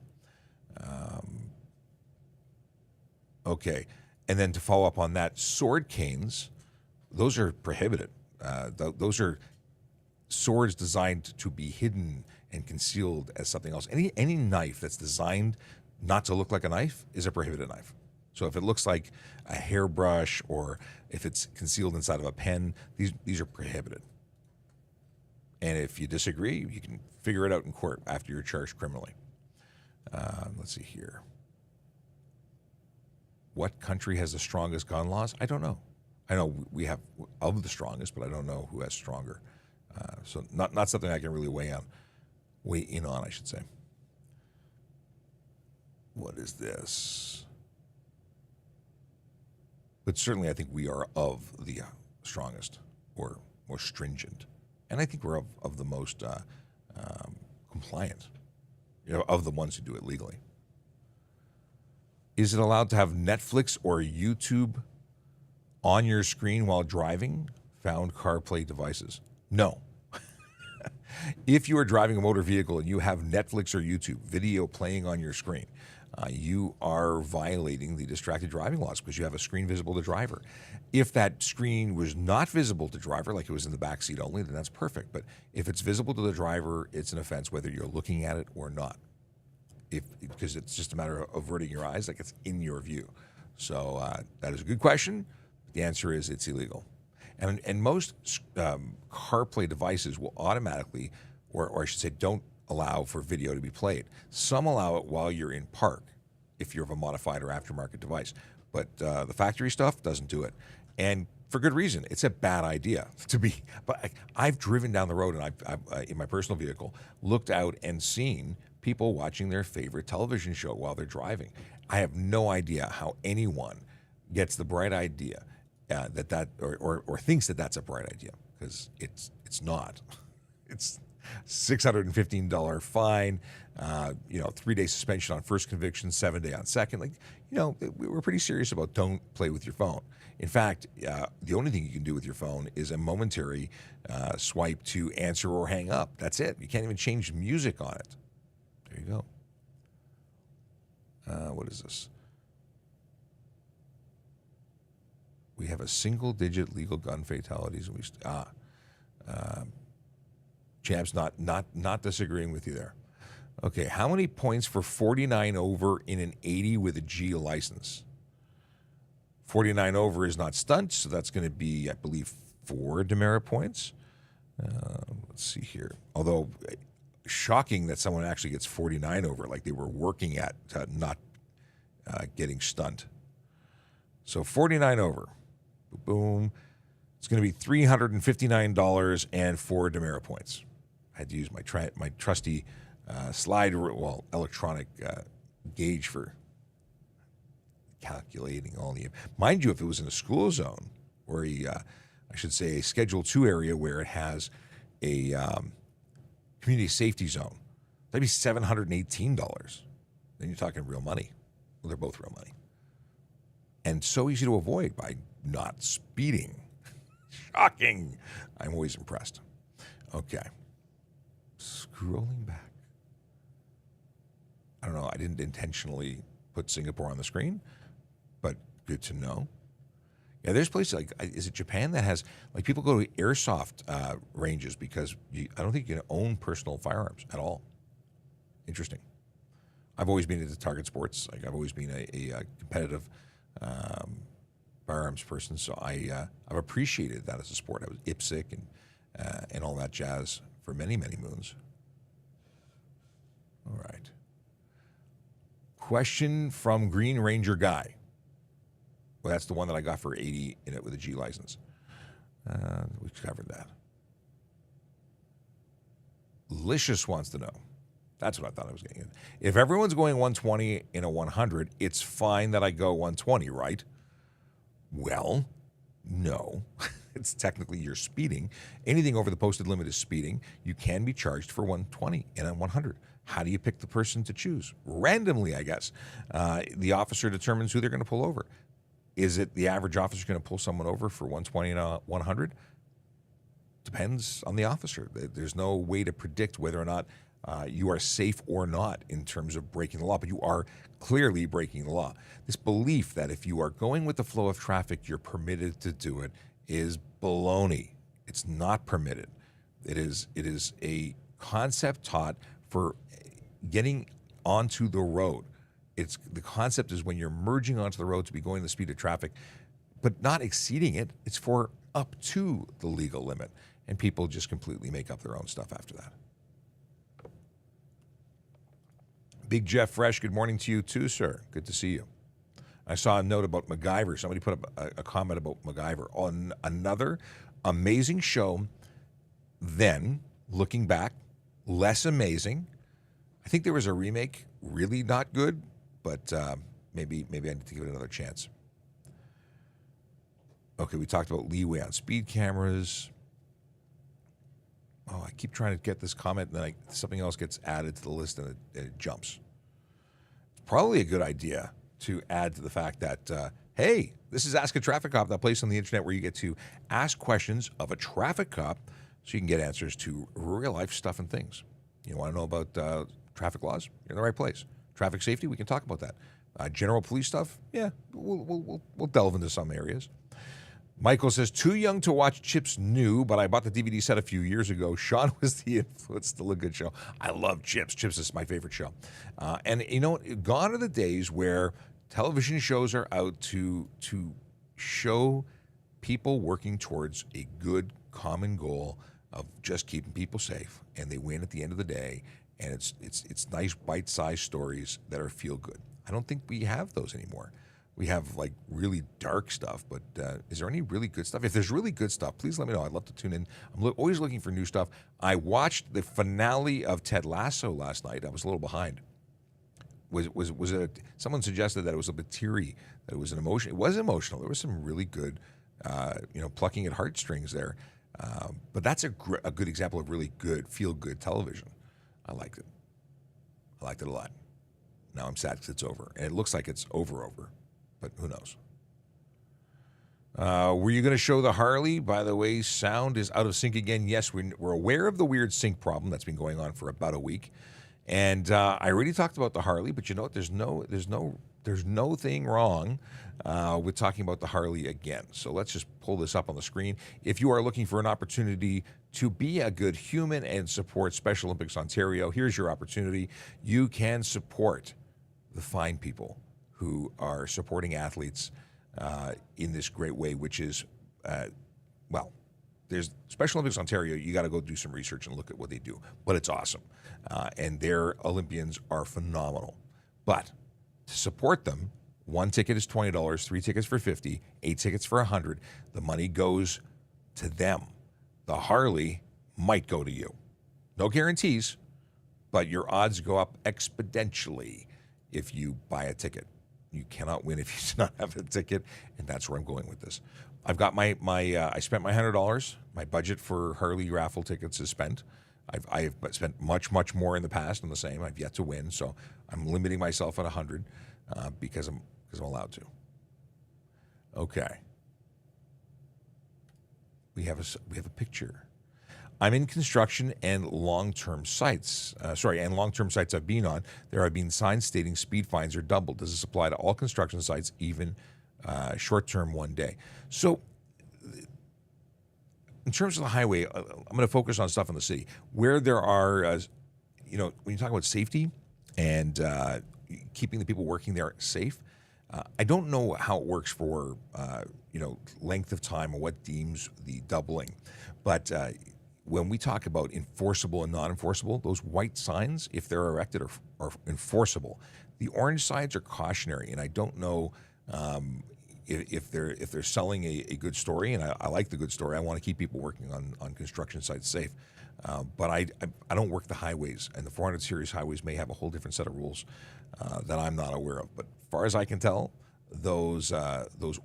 Okay, and then to follow up on that, sword canes, those are prohibited. Those are swords designed to be hidden and concealed as something else. Any knife that's designed not to look like a knife is a prohibited knife. So if it looks like a hairbrush or if it's concealed inside of a pen, these are prohibited. And if you disagree, you can figure it out in court after you're charged criminally. Let's see here. What country has the strongest gun laws? I don't know. I know we have of the strongest, but I don't know who has stronger. So not something I can really weigh in on, I should say. What is this? But certainly I think we are of the strongest or more stringent. And I think we're of the most compliant, of the ones who do it legally. Is it allowed to have Netflix or YouTube on your screen while driving? Found CarPlay devices. No. If you are driving a motor vehicle and you have Netflix or YouTube video playing on your screen, you are violating the distracted driving laws because you have a screen visible to driver. If that screen was not visible to driver, like it was in the back seat only, then that's perfect. But if it's visible to the driver, it's an offense whether you're looking at it or not. Because it's just a matter of averting your eyes, like it's in your view. So that is a good question. The answer is it's illegal. And most CarPlay devices will automatically, or I should say, don't allow for video to be played. Some allow it while you're in park, if you're of a modified or aftermarket device. But the factory stuff doesn't do it. And for good reason. It's a bad idea to be. But I've driven down the road and I've in my personal vehicle, looked out and seen people watching their favorite television show while they're driving. I have no idea how anyone gets the bright idea or thinks that that's a bright idea, because it's not. It's $615 fine, 3-day suspension on first conviction, 7-day on second. We're pretty serious about don't play with your phone. In fact, the only thing you can do with your phone is a momentary swipe to answer or hang up. That's it. You can't even change music on it. There you go. What is this? We have a single-digit legal gun fatalities. Champ's not disagreeing with you there. Okay, how many points for 49 over in an 80 with a G license? 49 over is not stunt, so that's going to be, I believe, 4 demerit points. Let's see here. Although, shocking that someone actually gets 49 over, like they were working at not getting stunt. So 49 over. Boom. It's going to be $359 and 4 demerit points. I had to use my trusty electronic gauge for calculating all the. Mind you, if it was in a school zone or a Schedule 2 area where it has a community safety zone, that'd be $718. Then you're talking real money. Well, they're both real money. And so easy to avoid by not speeding. Shocking. I'm always impressed. Okay. Scrolling back. I don't know. I didn't intentionally put Singapore on the screen, but good to know. Yeah, there's places like, is it Japan that has, like, people go to airsoft ranges because I don't think you can own personal firearms at all. Interesting. I've always been into target sports. Like, I've always been a competitive firearms person, so I've appreciated that as a sport. I was IPSC and all that jazz for many, many moons. All right. Question from Green Ranger Guy. Well, that's the one that I got for 80 in it with a G license. We covered that. Licious wants to know. That's what I thought I was getting in. If everyone's going 120 in a 100, it's fine that I go 120, right? Well, no. it's technically you're speeding. Anything over the posted limit is speeding. You can be charged for 120 and then 100. How do you pick the person to choose? Randomly, I guess. The officer determines who they're going to pull over. Is it the average officer going to pull someone over for 120 and 100? Depends on the officer. There's no way to predict whether or not you are safe or not in terms of breaking the law, but you are clearly breaking the law. This belief that if you are going with the flow of traffic, you're permitted to do it is baloney. It's not permitted. It is a concept taught for getting onto the road. The concept is when you're merging onto the road to be going the speed of traffic, but not exceeding it. It's for up to the legal limit, and people just completely make up their own stuff after that. Big Jeff Fresh, good morning to you too, sir. Good to see you. I saw a note about MacGyver. Somebody put up a comment about MacGyver. On another amazing show, then, looking back, less amazing. I think there was a remake, really not good, but maybe I need to give it another chance. Okay, we talked about leeway on speed cameras. Oh, I keep trying to get this comment, and then something else gets added to the list, and it jumps. It's probably a good idea to add to the fact that, hey, this is Ask a Traffic Cop, that place on the internet where you get to ask questions of a traffic cop so you can get answers to real-life stuff and things. You want to know about traffic laws? You're in the right place. Traffic safety, we can talk about that. General police stuff, yeah, we'll delve into some areas. Michael says, too young to watch Chips New, but I bought the DVD set a few years ago. Sean was the influence. Still a good show. I love Chips. Chips is my favorite show. And you know, gone are the days where television shows are out to show people working towards a good common goal of just keeping people safe, and they win at the end of the day. And it's nice bite-sized stories that are feel good. I don't think we have those anymore. We have like really dark stuff, but is there any really good stuff? If there's really good stuff, please let me know. I'd love to tune in. I'm always looking for new stuff. I watched the finale of Ted Lasso last night. I was a little behind. Was it? Someone suggested that it was a bit teary, that it was an emotion. It was emotional. There was some really good, plucking at heartstrings there. But that's a good example of really good, feel-good television. I liked it. I liked it a lot. Now I'm sad because it's over, and it looks like it's over. But who knows? Were you going to show the Harley? By the way, sound is out of sync again. Yes, we're aware of the weird sync problem that's been going on for about a week. And I already talked about the Harley, but you know what? There's no thing wrong with talking about the Harley again. So let's just pull this up on the screen. If you are looking for an opportunity to be a good human and support Special Olympics Ontario, here's your opportunity. You can support the fine people who are supporting athletes in this great way, which is, there's Special Olympics Ontario. You got to go do some research and look at what they do, but it's awesome. And their Olympians are phenomenal. But to support them, one ticket is $20, 3 tickets for $50, 8 tickets for $100. The money goes to them. The Harley might go to you. No guarantees, but your odds go up exponentially if you buy a ticket. You cannot win if you do not have a ticket, and that's where I'm going with this. I've got I spent my $100. My budget for Harley raffle tickets is spent. I've spent much more in the past on the same. I've yet to win, so I'm limiting myself at 100 because I'm allowed to. Okay. We have a picture. I'm in construction and long-term sites. Long-term sites I've been on. There have been signs stating speed fines are doubled. Does this apply to all construction sites, even short-term 1 day? So, in terms of the highway, I'm going to focus on stuff in the city where there are, when you talk about safety and keeping the people working there safe. I don't know how it works for length of time or what deems the doubling, but. When we talk about enforceable and non-enforceable, those white signs, if they're erected, are enforceable. The orange signs are cautionary, and I don't know if they're selling a good story. And I like the good story. I want to keep people working on construction sites safe, but I don't work the highways, and the 400 series highways may have a whole different set of rules that I'm not aware of. But as far as I can tell, those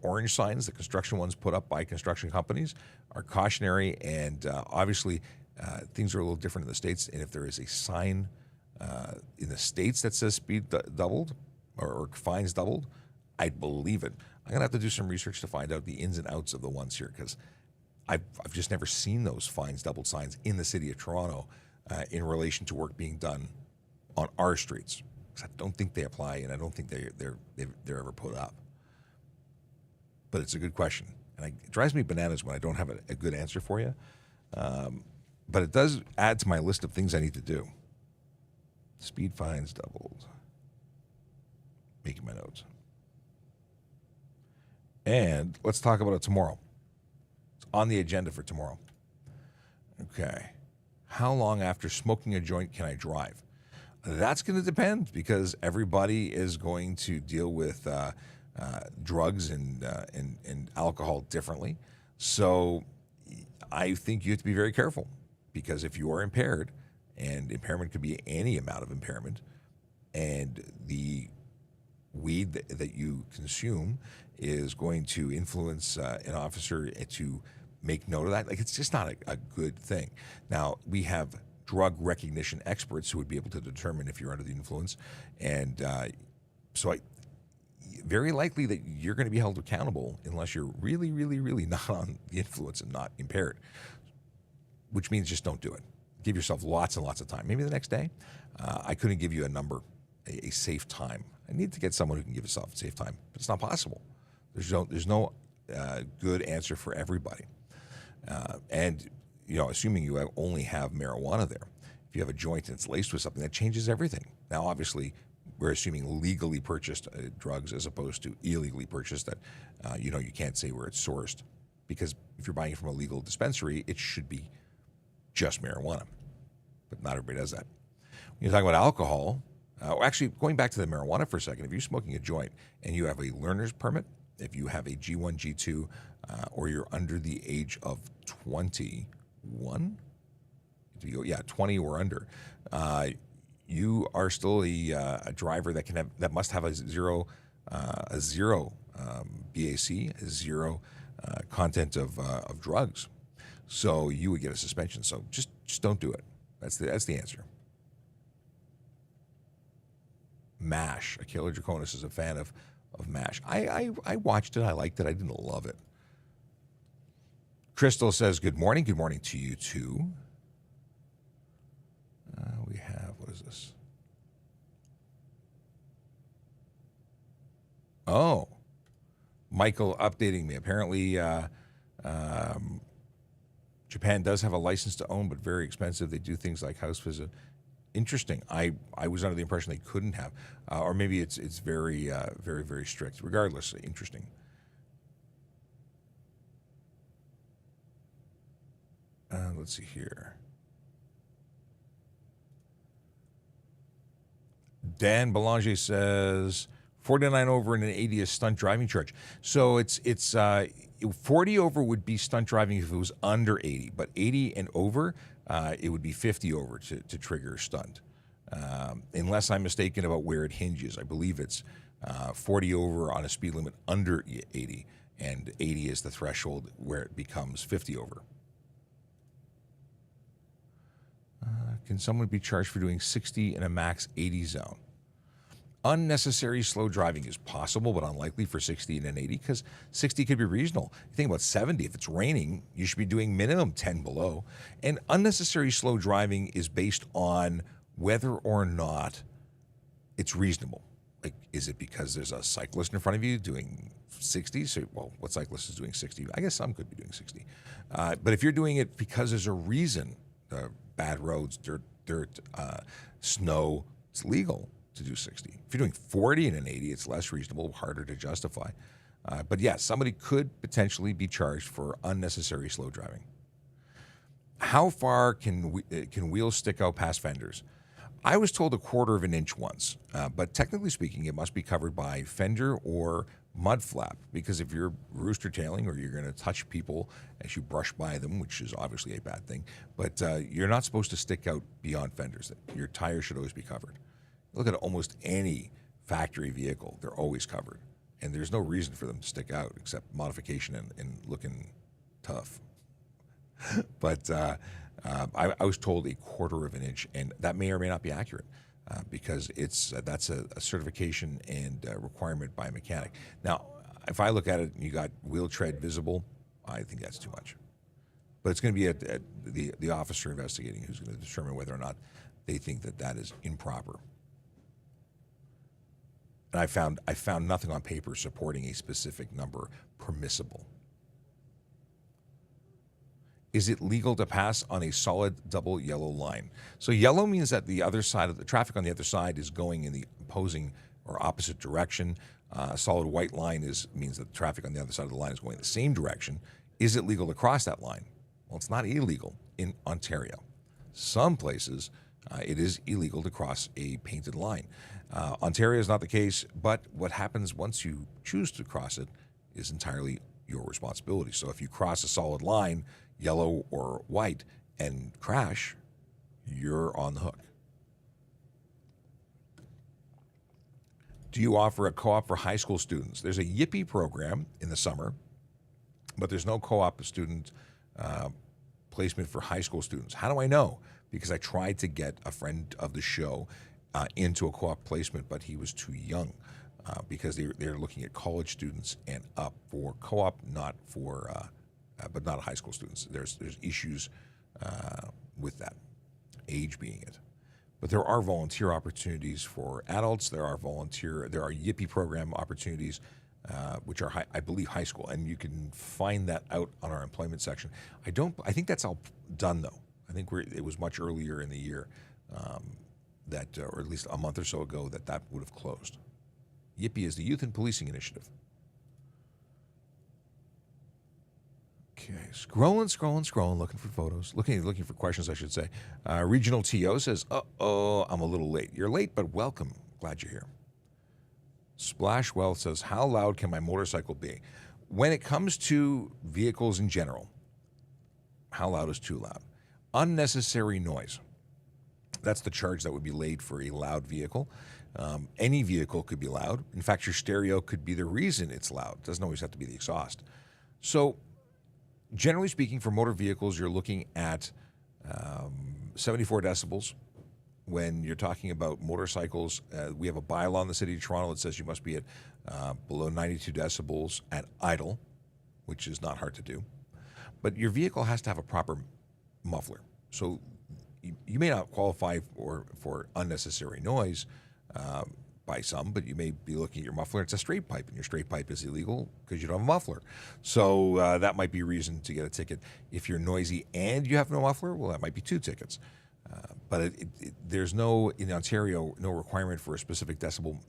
orange signs, the construction ones put up by construction companies, are cautionary, and obviously things are a little different in the States. And if there is a sign in the States that says speed doubled or fines doubled, I'd believe it. I'm going to have to do some research to find out the ins and outs of the ones here, because I've just never seen those fines doubled signs in the city of Toronto in relation to work being done on our streets. Because I don't think they apply, and I don't think they're ever put up. But it's a good question, and it drives me bananas when I don't have a good answer for you. But it does add to my list of things I need to do. Speed fines doubled. Making my notes. And let's talk about it tomorrow. It's on the agenda for tomorrow. Okay. How long after smoking a joint can I drive? That's going to depend, because everybody is going to deal with drugs and alcohol differently. So I think you have to be very careful, because if you are impaired, and impairment could be any amount of impairment, and the weed that you consume is going to influence an officer to make note of that, like, it's just not a good thing. Now, we have drug recognition experts who would be able to determine if you're under the influence, and so very likely that you're going to be held accountable unless you're really, really, really not on the influence and not impaired, which means just don't do it. Give yourself lots and lots of time. Maybe the next day. I couldn't give you a number, a safe time. I need to get someone who can give yourself a safe time, but it's not possible. There's no good answer for everybody. And assuming you only have marijuana there, if you have a joint and it's laced with something, that changes everything. Now, obviously, we're assuming legally purchased drugs as opposed to illegally purchased. That you can't say where it's sourced, because if you're buying it from a legal dispensary, it should be just marijuana. But not everybody does that. When you're talking about alcohol, actually, going back to the marijuana for a second, if you're smoking a joint and you have a learner's permit, if you have a G1, G2, or you're under the age of 21, 20 or under, you are still a driver that must have a zero BAC, a zero content of drugs. So you would get a suspension. So just don't do it. That's the answer. MASH. Akela Draconis is a fan of MASH. I watched it. I liked it. I didn't love it. Crystal says, good morning. Good morning to you, too. We have, what is this? Oh, Michael updating me. Apparently, Japan does have a license to own, but very expensive. They do things like house visit. Interesting. I was under the impression they couldn't have, or maybe it's very, very, very strict. Regardless, interesting. Let's see here. Dan Belanger says 49 over and an 80 is stunt driving charge. So it's 40 over would be stunt driving if it was under 80, but 80 and over, it would be 50 over to trigger stunt. Unless I'm mistaken about where it hinges. I believe it's 40 over on a speed limit under 80, and 80 is the threshold where it becomes 50 over. Can someone be charged for doing 60 in a max 80 zone? Unnecessary slow driving is possible, but unlikely for 60 and an 80, because 60 could be reasonable. You think about 70, if it's raining, you should be doing minimum 10 below. And unnecessary slow driving is based on whether or not it's reasonable. Like, is it because there's a cyclist in front of you doing 60? So, well, what cyclist is doing 60? I guess some could be doing 60. But if you're doing it because there's a reason, bad roads, dirt, snow, it's legal to do 60. If you're doing 40 and an 80, it's less reasonable, harder to justify. But yes, somebody could potentially be charged for unnecessary slow driving. How far can wheels stick out past fenders? I was told 1/4 of an inch once, but technically speaking, it must be covered by fender or mud flap, because if you're rooster tailing or you're going to touch people as you brush by them, which is obviously a bad thing, but you're not supposed to stick out beyond fenders. Your tires should always be covered. Look at almost any factory vehicle, they're always covered. and there's no reason for them to stick out except modification and looking tough. But I was told a quarter of an inch, and that may or may not be accurate because that's a certification and requirement by a mechanic. Now, if I look at it and you got wheel tread visible, I think that's too much. But it's going to be the officer investigating who's going to determine whether or not they think that is improper. And I found nothing on paper supporting a specific number permissible. Is it legal to pass on a solid double yellow line? So yellow means that the other side of the traffic on the other side is going in the opposing or opposite direction. A solid white line means that the traffic on the other side of the line is going the same direction. Is it legal to cross that line? Well, it's not illegal in Ontario. Some places it is illegal to cross a painted line. Ontario is not the case, but what happens once you choose to cross it is entirely your responsibility. So if you cross a solid line, yellow or white, and crash, you're on the hook. Do you offer a co-op for high school students? There's a Yippee program in the summer, but there's no co-op student placement for high school students. How do I know? Because I tried to get a friend of the show into a co-op placement, but he was too young because they're looking at college students and up for co-op, not for but not high school students. There's issues with that, age being it. But there are volunteer opportunities for adults. There are Yippee program opportunities, which are I believe high school, and you can find that out on our employment section. I think that's all done though. I think it was much earlier in the year or at least a month or so ago that would have closed. Yippee is the Youth and Policing Initiative. Okay, scrolling, looking for photos, looking for questions, I should say. Regional TO says, "Uh-oh, I'm a little late." You're late, but welcome. Glad you're here. Splash Wealth says, "How loud can my motorcycle be?" When it comes to vehicles in general, how loud is too loud? Unnecessary noise. That's the charge that would be laid for a loud vehicle. Any vehicle could be loud. In fact, your stereo could be the reason it's loud. It doesn't always have to be the exhaust. So, generally speaking, for motor vehicles, you're looking at 74 decibels. When you're talking about motorcycles, we have a bylaw in the City of Toronto that says you must be at below 92 decibels at idle, which is not hard to do. But your vehicle has to have a proper muffler. So you may not qualify for unnecessary noise by some, but you may be looking at your muffler. It's a straight pipe, and your straight pipe is illegal because you don't have a muffler. So that might be a reason to get a ticket. If you're noisy and you have no muffler, well, that might be 2 tickets. But there's in Ontario, no requirement for a specific decibel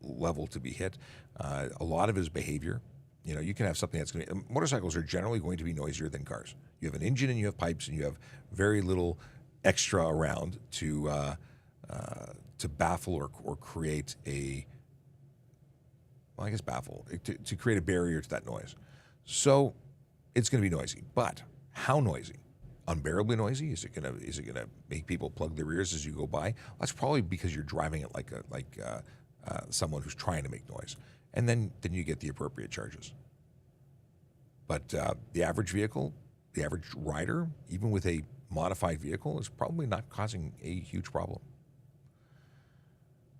level to be hit. A lot of it is behavior. You can have something motorcycles are generally going to be noisier than cars. You have an engine and you have pipes and you have very little extra around to baffle or create to create a barrier to that noise. So it's going to be noisy, but how noisy? Unbearably noisy? Is it gonna make people plug their ears as you go by? That's probably because you're driving it like someone who's trying to make noise, and then you get the appropriate charges. But the average vehicle, the average rider, even with a modified vehicle, is probably not causing a huge problem.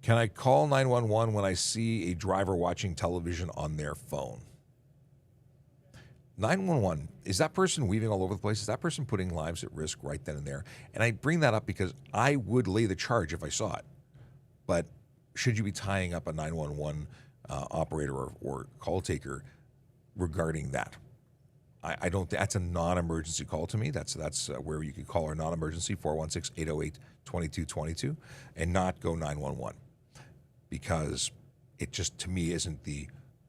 Can I call 911 when I see a driver watching television on their phone? 911, is that person weaving all over the place? Is that person putting lives at risk right then and there? And I bring that up because I would lay the charge if I saw it. But should you be tying up a 911 operator or call taker regarding that? I don't. That's a non-emergency call to me. That's where you could call our non-emergency 416-808-2222 and not go 911 because it just to me isn't the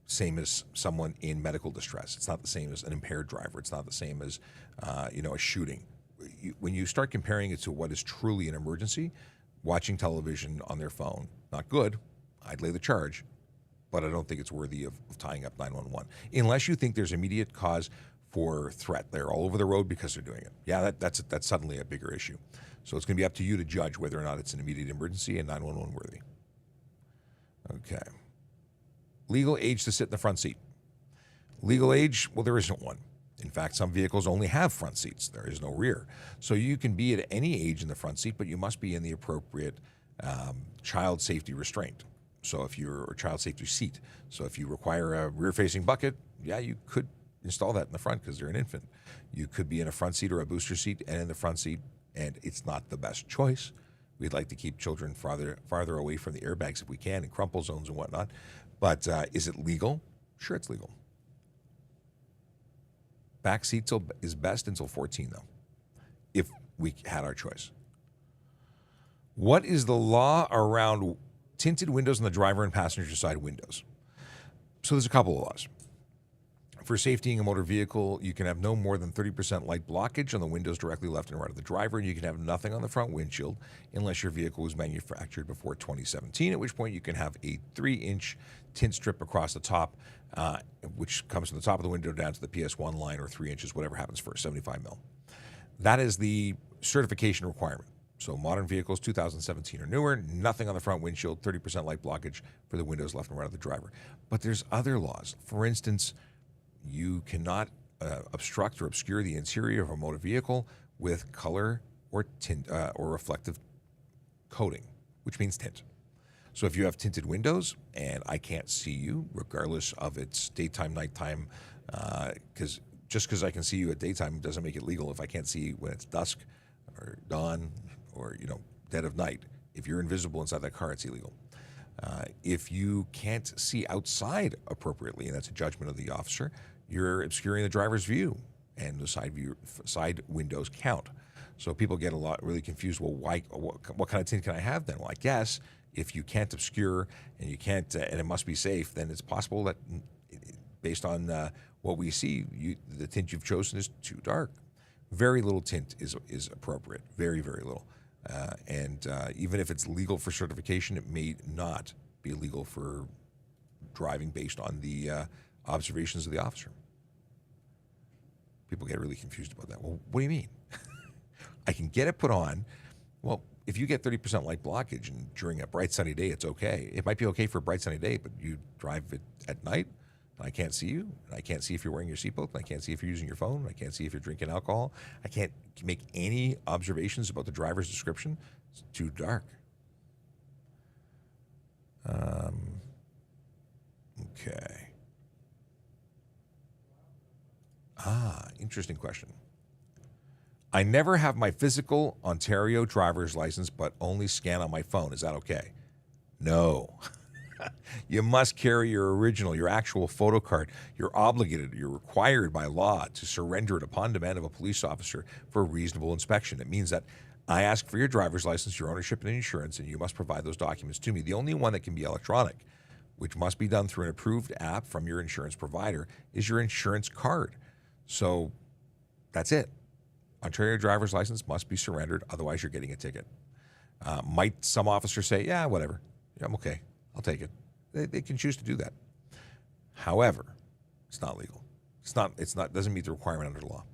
same as someone in medical distress. It's not the same as an impaired driver. It's not the same as a shooting. When you start comparing it to what is truly an emergency, watching television on their phone, not good. I'd lay the charge, but I don't think it's worthy of tying up 911 unless you think there's immediate cause for threat. They're all over the road because they're doing it. Yeah, that's suddenly a bigger issue. So it's going to be up to you to judge whether or not it's an immediate emergency and 911 worthy. Okay. Legal age to sit in the front seat. Legal age, well, there isn't one. In fact, some vehicles only have front seats. There is no rear. So you can be at any age in the front seat, but you must be in the appropriate child safety restraint. So if you're a child safety seat. So if you require a rear-facing bucket, yeah, you could install that in the front because they're an infant. You could be in a front seat or a booster seat and in the front seat, and it's not the best choice. We'd like to keep children farther away from the airbags if we can, and crumple zones and whatnot. But is it legal? Sure, it's legal. Back seat is best until 14, though, if we had our choice. What is the law around tinted windows on the driver and passenger side windows? So there's a couple of laws. For safety in a motor vehicle, you can have no more than 30% light blockage on the windows directly left and right of the driver, and you can have nothing on the front windshield unless your vehicle was manufactured before 2017, at which point you can have a 3-inch tint strip across the top, which comes from the top of the window down to the PS1 line, or 3 inches, whatever happens first, 75 mil. That is the certification requirement. So modern vehicles, 2017 or newer, nothing on the front windshield, 30% light blockage for the windows left and right of the driver. But there's other laws. For instance, you cannot obstruct or obscure the interior of a motor vehicle with color or tint or reflective coating, which means tint. So if you have tinted windows and I can't see you, regardless of its daytime, nighttime, because just because I can see you at daytime doesn't make it legal if I can't see you when it's dusk or dawn or dead of night. If you're invisible inside that car, it's illegal. If you can't see outside appropriately, and that's a judgment of the officer, you're obscuring the driver's view, and the side windows count. So people get really confused. Well, why? What kind of tint can I have then? Well, I guess if you can't obscure and you can't, and it must be safe, then it's possible that, based on what we see, the tint you've chosen is too dark. Very little tint is appropriate. Very, very little. And even if it's legal for certification, it may not be legal for driving based on the observations of the officer. People get really confused about that. Well, what do you mean? I can get it put on. Well, if you get 30% light blockage and during a bright sunny day, it's okay. It might be okay for a bright sunny day, but you drive it at night, and I can't see you, and I can't see if you're wearing your seatbelt, and I can't see if you're using your phone, I can't see if you're drinking alcohol. I can't make any observations about the driver's description. It's too dark. Okay. Interesting question. I never have my physical Ontario driver's license, but only scan on my phone. Is that okay? No. You must carry your original, your actual photo card. You're obligated, you're required by law to surrender it upon demand of a police officer for reasonable inspection. It means that I ask for your driver's license, your ownership and insurance, and you must provide those documents to me. The only one that can be electronic, which must be done through an approved app from your insurance provider, is your insurance card. So that's it. Ontario driver's license must be surrendered, otherwise you're getting a ticket. Might some officer say, yeah, whatever, yeah, I'm okay, I'll take it. They can choose to do that. However, it's not legal. Doesn't meet the requirement under the law.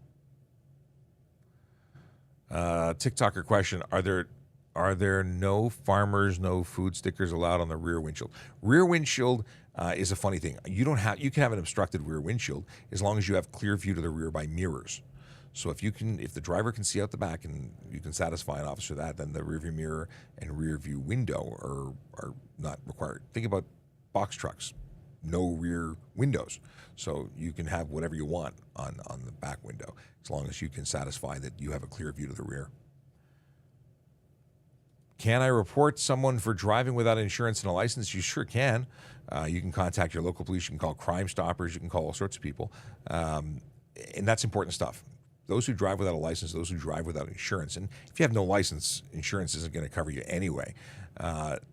TikToker question: Are there no farmers, no food stickers allowed on the rear windshield? Rear windshield is a funny thing. You can have an obstructed rear windshield as long as you have clear view to the rear by mirrors. So if the driver can see out the back and you can satisfy an officer that, then the rear view mirror and rear view window are not required. Think about box trucks, no rear windows. So you can have whatever you want on the back window as long as you can satisfy that you have a clear view to the rear. Can I report someone for driving without insurance and a license? You sure can. You can contact your local police. You can call Crime Stoppers. You can call all sorts of people. And that's important stuff. Those who drive without a license, those who drive without insurance. And if you have no license, insurance isn't going to cover you anyway.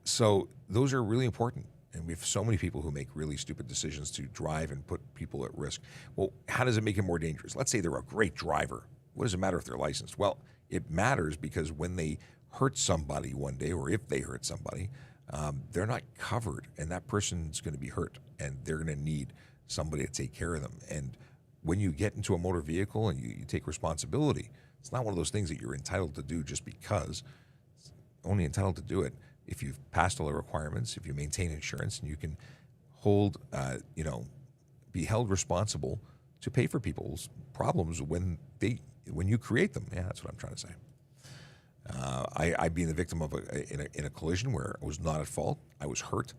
So those are really important. And we have so many people who make really stupid decisions to drive and put people at risk. Well, how does it make it more dangerous? Let's say they're a great driver. What does it matter if they're licensed? Well, it matters because when they hurt somebody one day, or if they hurt somebody, they're not covered, and that person's going to be hurt, and they're going to need somebody to take care of them. And when you get into a motor vehicle and you take responsibility, it's not one of those things that you're entitled to do just because. It's only entitled to do it if you've passed all the requirements, if you maintain insurance, and you can be held responsible to pay for people's problems when you create them. Yeah, that's what I'm trying to say. I being the victim of in a collision where I was not at fault, I was hurt,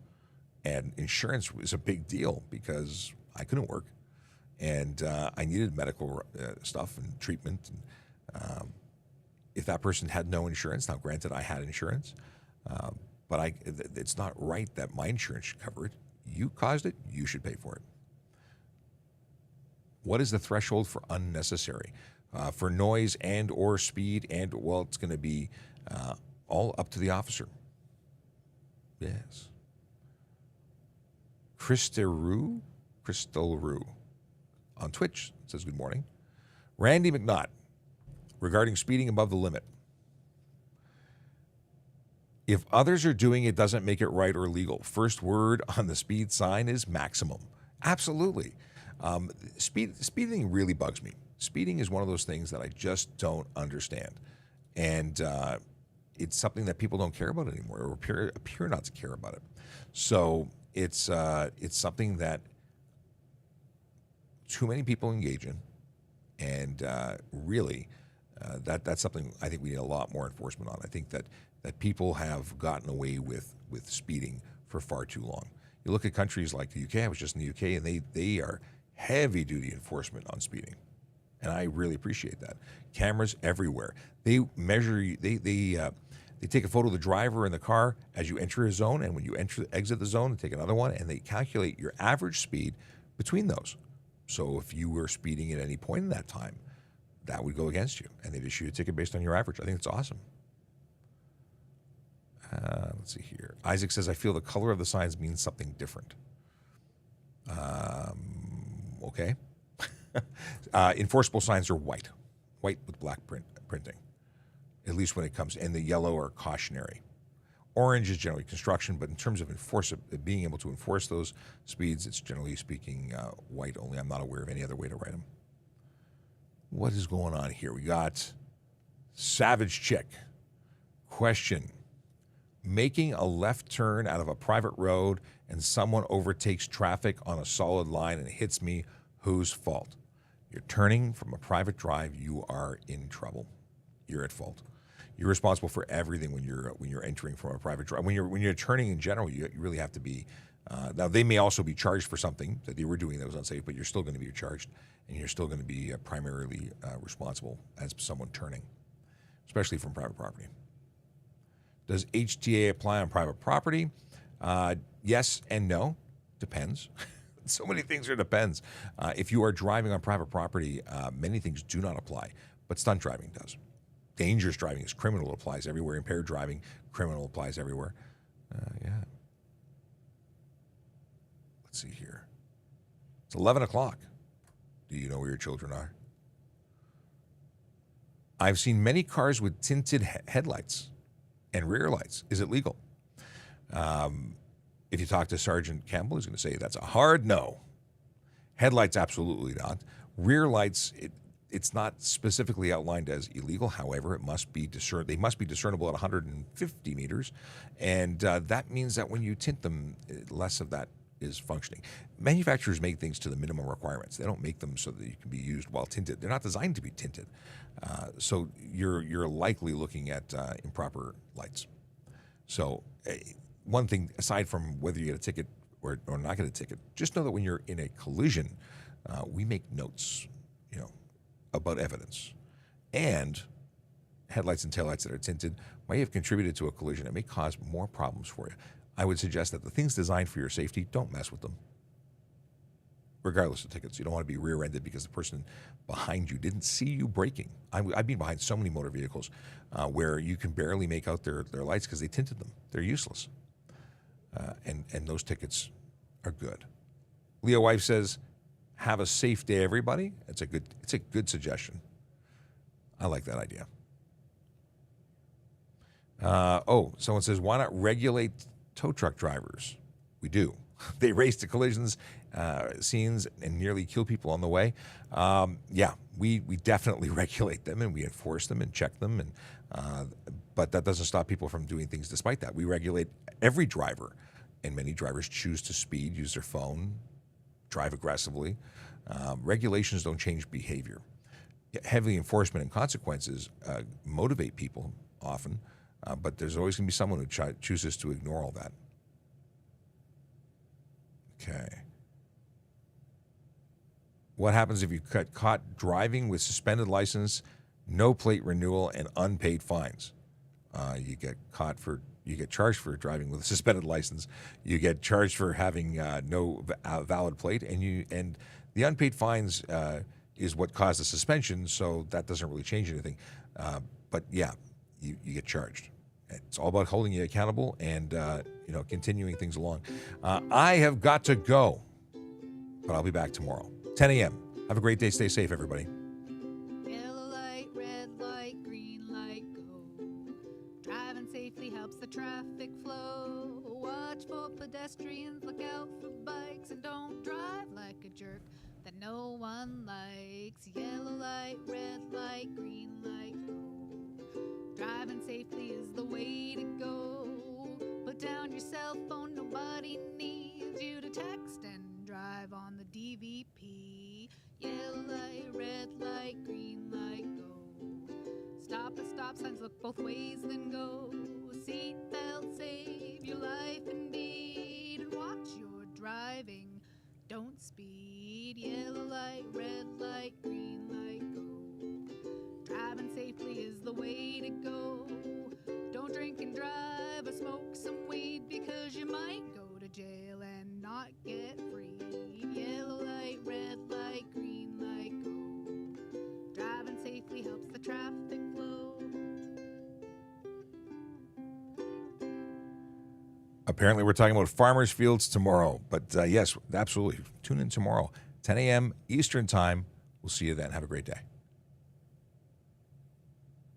and insurance was a big deal because I couldn't work, and I needed medical stuff and treatment. And if that person had no insurance, now granted I had insurance, but it's not right that my insurance should cover it. You caused it, you should pay for it. What is the threshold for unnecessary? For noise and or speed it's going to be all up to the officer. Yes. Crystal Rue on Twitch says good morning. Randy McNaught, regarding speeding above the limit. If others are doing it, doesn't make it right or legal. First word on the speed sign is maximum. Absolutely. Speeding really bugs me. Speeding is one of those things that I just don't understand. And it's something that people don't care about anymore or appear not to care about it. So it's something that too many people engage in. And really, that's something I think we need a lot more enforcement on. I think that people have gotten away with speeding for far too long. You look at countries like the UK, I was just in the UK, and they are heavy-duty enforcement on speeding. And I really appreciate that. Cameras everywhere. They measure, they take a photo of the driver in the car as you enter a zone, and when you exit the zone, they take another one, and they calculate your average speed between those. So if you were speeding at any point in that time, that would go against you, and they'd issue a ticket based on your average. I think it's awesome. Let's see here. Isaac says, I feel the color of the signs means something different. Okay. Enforceable signs are white with black printing, at least when it comes, and the yellow are cautionary. Orange is generally construction, but in terms of being able to enforce those speeds, it's generally speaking white only. I'm not aware of any other way to write them. What is going on here? We got Savage Chick. Question. Making a left turn out of a private road and someone overtakes traffic on a solid line and hits me, whose fault? You're turning from a private drive, you are in trouble. You're at fault. You're responsible for everything when you're entering from a private drive. When you're turning in general, you really have to be. Now they may also be charged for something that they were doing that was unsafe, but you're still going to be charged, and you're still going to be primarily responsible as someone turning, especially from private property. Does HTA apply on private property? Yes and no. Depends. So many things are depends. If you are driving on private property, many things do not apply, but stunt driving does. Dangerous driving is criminal, applies everywhere. Impaired driving, criminal, applies everywhere. Yeah. Let's see here. It's 11 o'clock. Do you know where your children are? I've seen many cars with tinted headlights and rear lights. Is it legal? If you talk to Sergeant Campbell, he's going to say that's a hard no. Headlights, absolutely not. Rear lights, it's not specifically outlined as illegal. However, it must be they must be discernible at 150 meters, and that means that when you tint them, less of that is functioning. Manufacturers make things to the minimum requirements. They don't make them so that you can be used while tinted. They're not designed to be tinted, so you're likely looking at improper lights. So one thing, aside from whether you get a ticket or not get a ticket, just know that when you're in a collision, we make notes, about evidence. And headlights and taillights that are tinted may have contributed to a collision. It may cause more problems for you. I would suggest that the things designed for your safety, don't mess with them. Regardless of tickets, you don't want to be rear-ended because the person behind you didn't see you braking. I've been behind so many motor vehicles where you can barely make out their lights because they tinted them. They're useless. And those tickets are good. Leo Wife says, have a safe day, everybody. It's a good suggestion. I like that idea. Someone says, why not regulate tow truck drivers? We do. They race to collisions scenes and nearly kill people on the way. We definitely regulate them and we enforce them and check them. But that doesn't stop people from doing things despite that. We regulate every driver and many drivers choose to speed, use their phone, drive aggressively. Regulations don't change behavior. Heavy enforcement and consequences motivate people often, but there's always going to be someone who chooses to ignore all that. Okay. What happens if you get caught driving with suspended license, no plate renewal, and unpaid fines? You get charged for driving with a suspended license. You get charged for having no valid plate, and the unpaid fines is what caused the suspension. So that doesn't really change anything. But yeah, you get charged. It's all about holding you accountable and continuing things along. I have got to go, but I'll be back tomorrow, 10 a.m. Have a great day. Stay safe, everybody. Yellow light, red light, green light, go. Driving safely helps the traffic flow. Watch for pedestrians, look out for bikes, and don't drive like a jerk that no one likes. Yellow light, red light, green light, go. Driving safely is the way to go. Put down your cell phone, nobody needs you to text and drive on the DVP. Yellow light, red light, green light, go. Stop at stop signs, look both ways, then go. Seatbelt, save your life indeed. And watch your driving, don't speed. Yellow light, red light, green light, go. Driving safely is the way to go. Don't drink and drive or smoke some weed, because you might go to jail and not get freed. Yellow light, red light, green light, go. Driving safely helps the traffic flow. Apparently, we're talking about farmers' fields tomorrow. But yes, absolutely. Tune in tomorrow, 10 a.m. Eastern Time. We'll see you then. Have a great day.